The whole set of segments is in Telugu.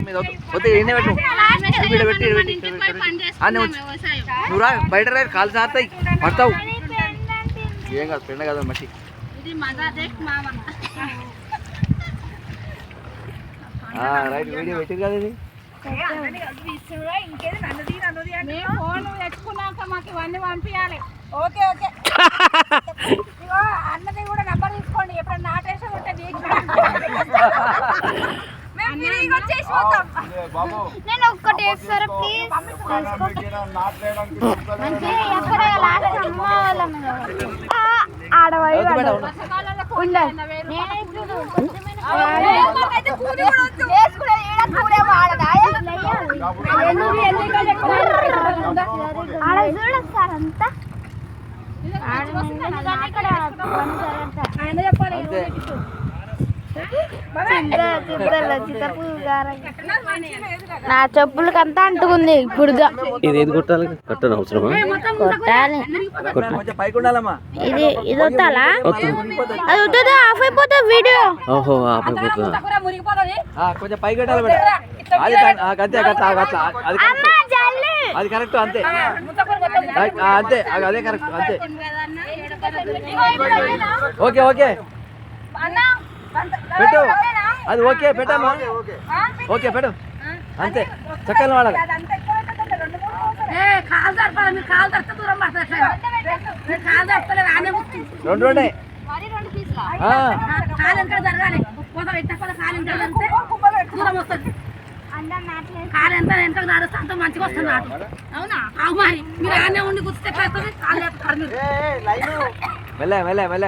మీద వద్దు ఎన్నే పెట్టు నువ్వు రా బయట రా కాలు సారుతాయి పడతావు ఏం కాదు ఫ్రెండ్ కదా మట్టి రైట్ వీడియో పెట్టింది కదా ఇది ఓకే ఓకే అన్నది కూడా నెంబర్ తీసుకోండి ఎప్పుడన్నా నాటేసి ఉంటే నేను ఒక్కటి వేస్తారా ప్లీజ్ అంతా నా చెప్పులకంతా అంటుకుంది ఇప్పుడుగా ఇది ఏది కొట్టాలి కట్టను అవసరమా కొట్టాలి ఇది ఇది వద్దాలా అది వద్దా ఆఫ్ అయిపోతా వీడియో ఓహో ఆఫ్ అయిపోతుందా కొంచెం పై కట్టాలి అంతే అది కరెక్ట్ అంతే అంతే అదే కరెక్ట్ అంతే ఓకే ఓకే పెట్టు అది ఓకే పెట్టమ్మా ఓకే పెట్టు అంతే చక్కగా వాడాలి రెండు రెండే కాలు ఎంత ఎంత నడుస్తే అంత మంచిగా వస్తుంది నాటు అవునా మరి మీరు ఆనే ఉండి గుర్తిస్తే మెల్ల మెల్ల మెల్ల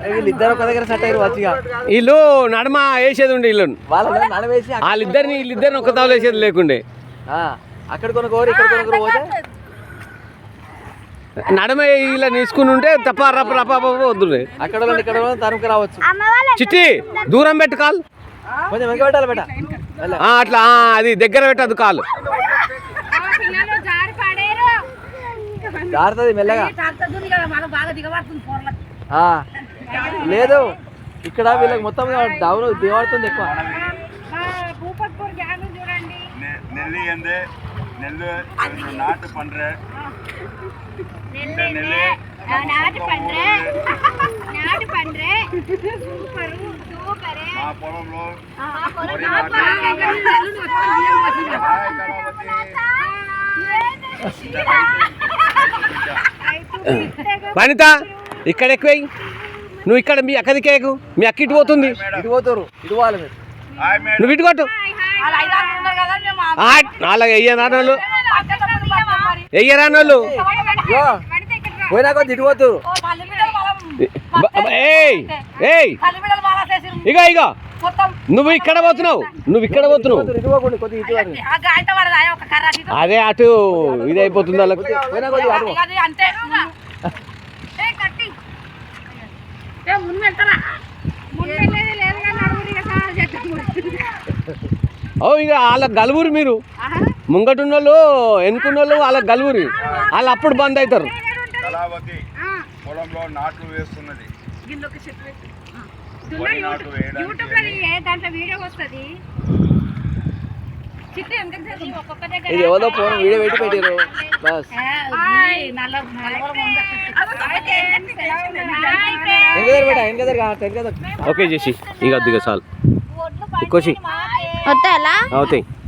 వీళ్ళిద్దరు ఒక దగ్గర సెట్ అయ్యారు మంచిగా వీళ్ళు నడమ వేసేది ఉండే వీళ్ళు నడవేసి వీళ్ళిద్దరిని ఒక తావులు వేసేది లేకుండే అక్కడ కొనుక్కోరు ఇక్కడ కొనుక్కోరు పోతే నడమ ఇలా తీసుకుని ఉంటే తప్ప రప్ప రప్ప వద్దుండే అక్కడ ఇక్కడ తరుముకు రావచ్చు చిట్టి దూరం పెట్టు కాలు కొంచెం వెంక పెట్టాలి బెట అట్లా అది దగ్గర పెట్టదు కాలు జారుతుంది మెల్లగా లేదు ఇక్కడ వీళ్ళకి మొత్తం డౌన్ దిగబడుతుంది ఎక్కువ நாட்டு பண்றேன் మా పొలంలో వనిత ఇక్కడ ఎక్కువ నువ్వు ఇక్కడ మీ అక్కది కేకు మీ అక్క ఇటు పోతుంది ఇటు పోతారు ఇటు పోవాలి మీరు నువ్వు ఇటు కొట్టు అలాగే వెయ్యరానోళ్ళు వెయ్యరానోళ్ళు పోయినా కొద్ది ఇటు పోతారు ఇక ఇక నువ్వు ఇక్కడ పోతున్నావు ఇటు పోకుండా కొద్ది ఇటు అదే అటు ఇది అయిపోతుంది వాళ్ళకి పోయినా కొద్ది అటు ఇక వాళ్ళకి గలువురు మీరు ముంగటున్నోళ్ళు ఎన్నుకున్నోళ్ళు వాళ్ళకి గలువురు వాళ్ళు అప్పుడు బంద్ అవుతారు కళావతి పొలంలో నాట్లు వేస్తున్నది ఇది ఎవరో ఫోన్ వీడియో పెట్టి పెట్టారు బస్ ఓకే చేసి ఇక అద్దిగా చాలు ఎక్కువ వద్దా అవుతాయి